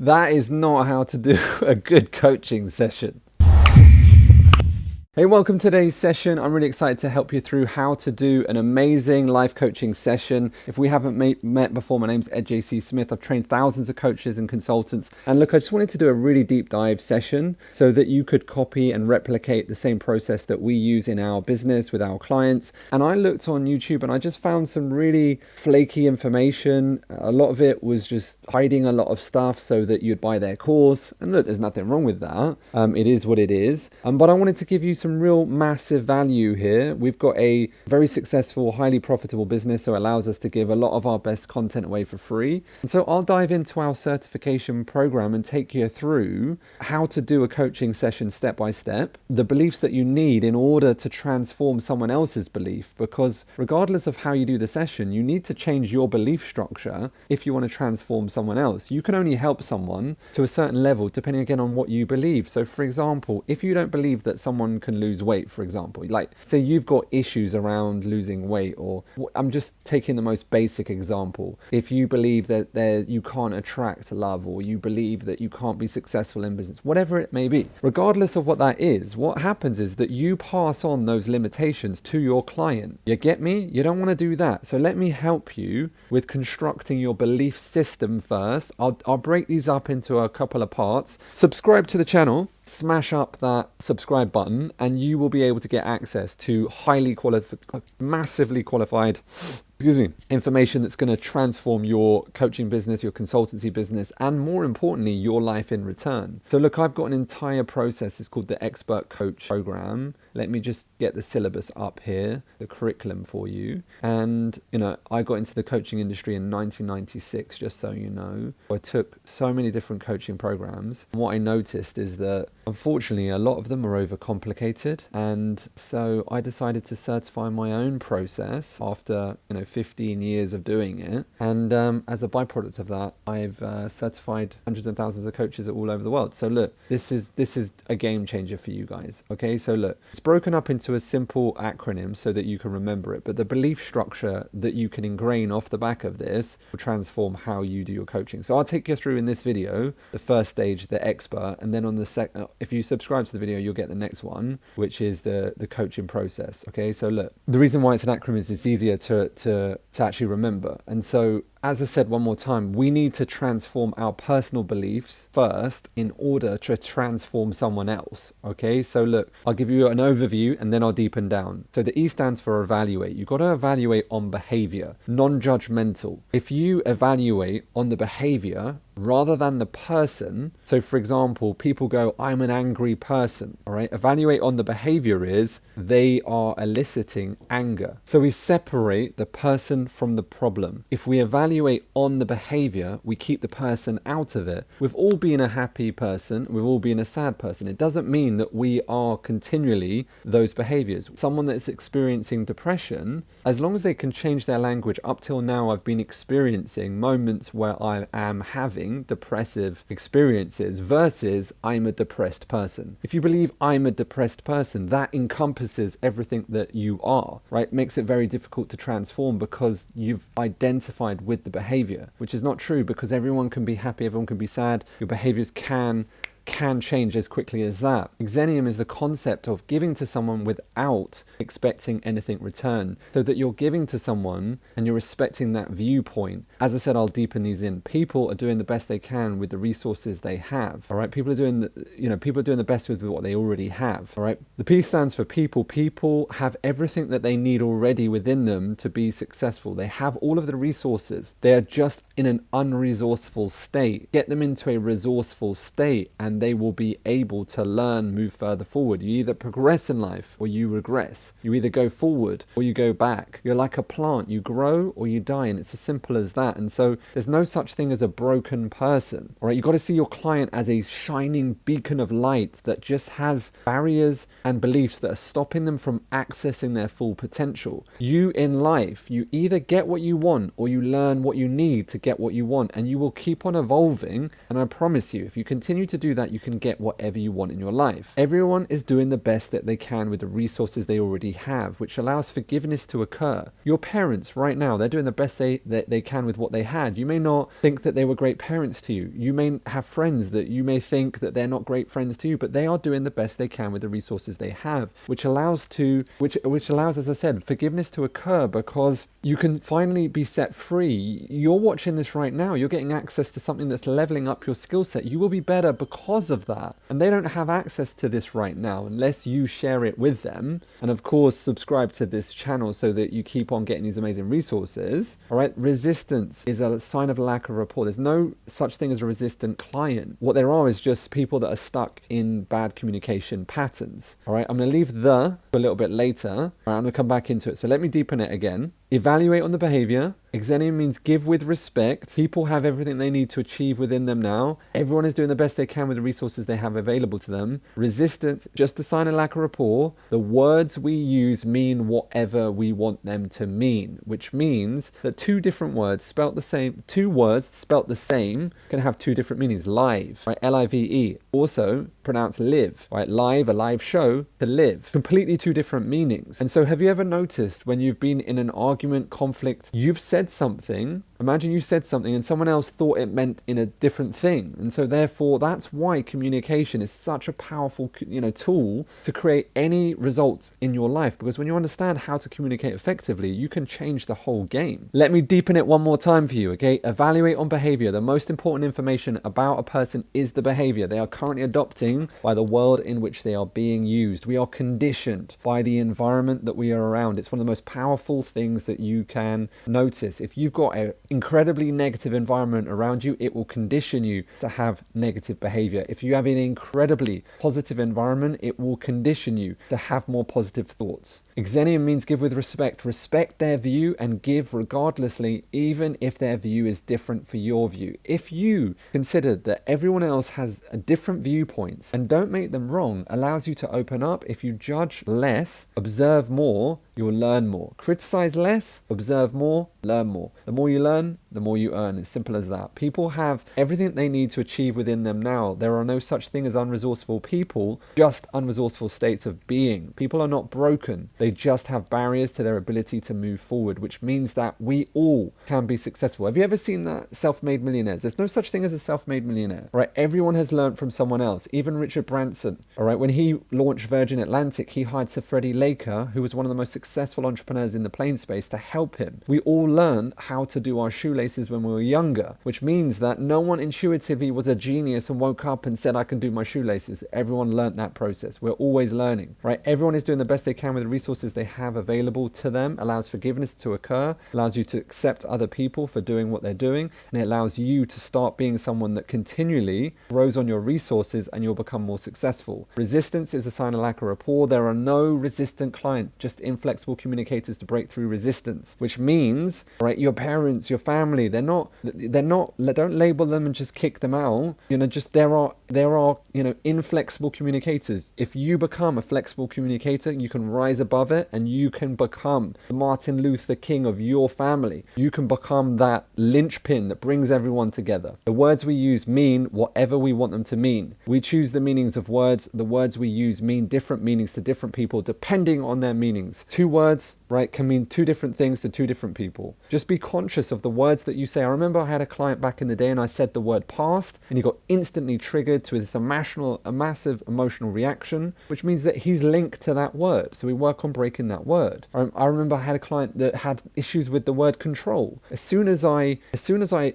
That is not how to do a good coaching session. Hey, welcome to today's session. I'm really excited to help you through how to do an amazing life coaching session. If we haven't met before, my name's Ed JC Smith. I've trained thousands of coaches and consultants. And look, I just wanted to do a really deep dive session so that you could copy and replicate the same process that we use in our business with our clients. And I looked on YouTube and I just found some really flaky information. A lot of it was just hiding a lot of stuff so that you'd buy their course. And look, there's nothing wrong with that. It is what it is. But I wanted to give you some real massive value here. We've got a very successful, highly profitable business, so it allows us to give a lot of our best content away for free. And so I'll dive into our certification program and take you through how to do a coaching session step by step, the beliefs that you need in order to transform someone else's belief, because regardless of how you do the session, you need to change your belief structure if you want to transform someone else. You can only help someone to a certain level depending again on what you believe. So for example, if you don't believe that someone can lose weight, for example, like say you've got issues around losing weight, or I'm just taking the most basic example. If you believe that you can't attract love, or you believe that you can't be successful in business, whatever it may be, regardless of what that is, what happens is that you pass on those limitations to your client. You get me? You don't want to do that. So let me help you with constructing your belief system first. I'll break these up into a couple of parts. Subscribe to the channel. Smash up that subscribe button and you will be able to get access to highly qualified, massively qualified information that's going to transform your coaching business, your consultancy business, and more importantly, your life in return. So look, I've got an entire process. It's called the Expert Coach Program. Let me just get the syllabus up here, the curriculum for you. And, I got into the coaching industry in 1996, just so you know. I took so many different coaching programs. And what I noticed is that, unfortunately, a lot of them are overcomplicated. And so I decided to certify my own process after, 15 years of doing it. And as a byproduct of that, I've certified hundreds and thousands of coaches all over the world. So look, this is a game changer for you guys. Okay, so look, it's broken up into a simple acronym so that you can remember it. But the belief structure that you can ingrain off the back of this will transform how you do your coaching. So I'll take you through in this video the first stage, the expert, and then on the second, if you subscribe to the video, you'll get the next one, which is the coaching process. Okay, so look, the reason why it's an acronym is it's easier to actually remember. And so, as I said one more time, we need to transform our personal beliefs first in order to transform someone else. Okay, so look, I'll give you an overview and then I'll deepen down. So the E stands for evaluate. You've got to evaluate on behavior, non-judgmental. If you evaluate on the behavior rather than the person, so for example, people go, I'm an angry person, all right? Evaluate on the behavior is they are eliciting anger. So we separate the person from the problem. If we evaluate on the behavior, we keep the person out of it. We've all been a happy person, we've all been a sad person. It doesn't mean that we are continually those behaviors. Someone that's experiencing depression, as long as they can change their language, up till now I've been experiencing moments where I am having depressive experiences versus I'm a depressed person. If you believe I'm a depressed person, that encompasses everything that you are, right? Makes it very difficult to transform because you've identified with the behavior, which is not true because everyone can be happy, everyone can be sad. Your behaviors can change as quickly as that. Xenium is the concept of giving to someone without expecting anything return, so that you're giving to someone and you're respecting that viewpoint. As I said, I'll deepen these in. People are doing the best they can with the resources they have. All right, people are doing the best with what they already have. All right, the P stands for people. People have everything that they need already within them to be successful. They have all of the resources. They are just in an unresourceful state. Get them into a resourceful state and they will be able to learn, move further forward. You either progress in life or you regress. You either go forward or you go back. You're like a plant. You grow or you die, and it's as simple as that. And so there's no such thing as a broken person. All right, you got to see your client as a shining beacon of light that just has barriers and beliefs that are stopping them from accessing their full potential. You in life, you either get what you want or you learn what you need to get what you want, and you will keep on evolving. And I promise you, if you continue to do that, that you can get whatever you want in your life. Everyone is doing the best that they can with the resources they already have, which allows forgiveness to occur. Your parents right now, they're doing the best they can with what they had. You may not think that they were great parents to you. You may have friends that you may think that they're not great friends to you, but they are doing the best they can with the resources they have, which allows, as I said, forgiveness to occur, because you can finally be set free. You're watching this right now. You're getting access to something that's leveling up your skill set. You will be better because of that. And they don't have access to this right now unless you share it with them. And of course, subscribe to this channel so that you keep on getting these amazing resources. All right. Resistance is a sign of lack of rapport. There's no such thing as a resistant client. What there are is just people that are stuck in bad communication patterns. All right. I'm going to leave a little bit later. All right, I'm going to come back into it. So let me deepen it again. Evaluate on the behavior. Exenium means give with respect. People have everything they need to achieve within them now. Everyone is doing the best they can with the resources they have available to them. Resistance, just a sign of lack of rapport. The words we use mean whatever we want them to mean, which means that two words spelt the same can have two different meanings. Live, right? L-I-V-E. Also pronounced live, right? Live, a live show, to live. Completely two different meanings. And so have you ever noticed when you've been in an argument, conflict, you've said something, imagine you said something and someone else thought it meant in a different thing. And so therefore, that's why communication is such a powerful, tool to create any results in your life. Because when you understand how to communicate effectively, you can change the whole game. Let me deepen it one more time for you, okay? Evaluate on behavior. The most important information about a person is the behavior they are currently adopting by the world in which they are being used. We are conditioned by the environment that we are around. It's one of the most powerful things that you can notice. If you've got an incredibly negative environment around you, it will condition you to have negative behavior. If you have an incredibly positive environment, it will condition you to have more positive thoughts. Exenium means give with respect. Respect their view and give regardlessly, even if their view is different for your view. If you consider that everyone else has a different viewpoints and don't make them wrong, allows you to open up. If you judge less, observe more, you'll learn more. Criticize less, observe more, learn more. The more you learn, the more you earn. It's simple as that. People have everything they need to achieve within them now. There are no such thing as unresourceful people, just unresourceful states of being. People are not broken. They just have barriers to their ability to move forward, which means that we all can be successful. Have you ever seen that self-made millionaires? There's no such thing as a self-made millionaire, right? Everyone has learned from someone else. Even Richard Branson, all right? When he launched Virgin Atlantic, he hired Sir Freddie Laker, who was one of the most successful entrepreneurs in the plane space, to help him. We all learned how to do our shoelaces when we were younger, which means that no one intuitively was a genius and woke up and said, I can do my shoelaces. Everyone learned that process. We're always learning, right? Everyone is doing the best they can with the resources they have available to them, allows forgiveness to occur, allows you to accept other people for doing what they're doing, and it allows you to start being someone that continually grows on your resources and you'll become more successful. Resistance is a sign of lack of rapport. There are no resistant clients, just inflexible communicators to break through resistance, which means, right, your parents, your family, don't label them and just kick them out. There are inflexible communicators. If you become a flexible communicator, you can rise above it and you can become the Martin Luther King of your family. You can become that linchpin that brings everyone together. The words we use mean whatever we want them to mean. We choose the meanings of words. The words we use mean different meanings to different people depending on their meanings. Two words, right, can mean two different things to two different people. Just be conscious of the words that you say. I remember I had a client back in the day and I said the word past and he got instantly triggered to this massive emotional reaction, which means that he's linked to that word. So we work on breaking that word. I remember I had a client that had issues with the word control. As soon as I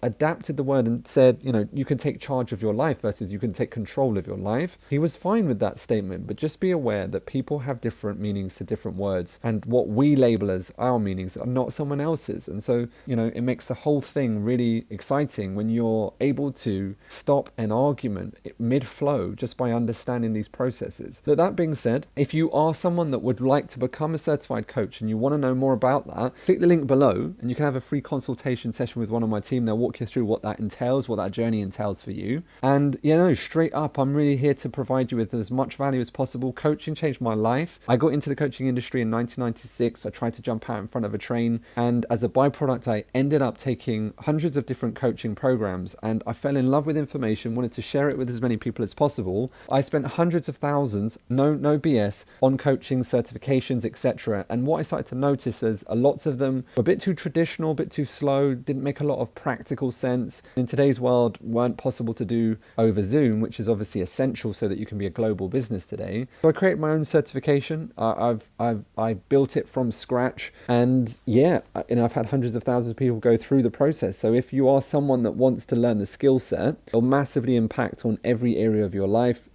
adapted the word and said, you can take charge of your life versus you can take control of your life, he was fine with that statement. But just be aware that people have different meanings to different words, and what we label as our meanings are not someone else's. And so, it makes the whole thing really exciting when you're able to stop an argument mid-flow just by understanding these processes. But that being said, if you are someone that would like to become a certified coach and you want to know more about that, click the link below and you can have a free consultation session with one of my team. They'll walk you through what that entails, what that journey entails for you. And, straight up, I'm really here to provide you with as much value as possible. Coaching changed my life. I got into the coaching industry in 1996. I tried to jump out in front of a train. And as a byproduct, I ended up taking hundreds of different coaching programs, and I fell in love with information, wanted to share it with as many people as possible. I spent hundreds of thousands, no BS, on coaching, certifications, etc. And what I started to notice is lots of them were a bit too traditional, a bit too slow, didn't make a lot of practical sense. In today's world, weren't possible to do over Zoom, which is obviously essential so that you can be a global business today. So I created my own certification. I built it from scratch, and yeah, I've had hundreds of thousands of people go through the process. So if you are someone that wants to learn the skill set, it'll massively impact on every area of your life.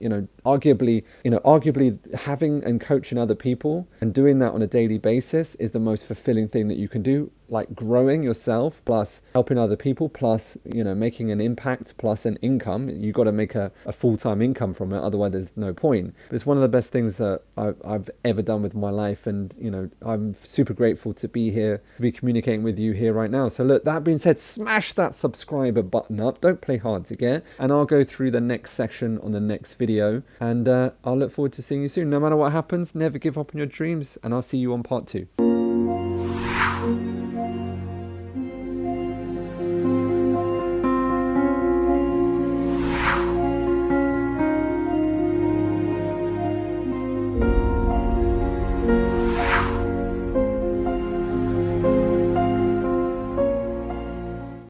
Arguably having and coaching other people and doing that on a daily basis is the most fulfilling thing that you can do. Like growing yourself, plus helping other people, plus making an impact, plus an income. You got to make a full-time income from it, otherwise there's no point. But it's one of the best things that I've ever done with my life, and I'm super grateful to be here, to be communicating with you here right now. So look, that being said, smash that subscriber button up. Don't play hard to get, and I'll go through the next section on the next video, and I'll look forward to seeing you soon. No matter what happens, never give up on your dreams, and I'll see you on part 2.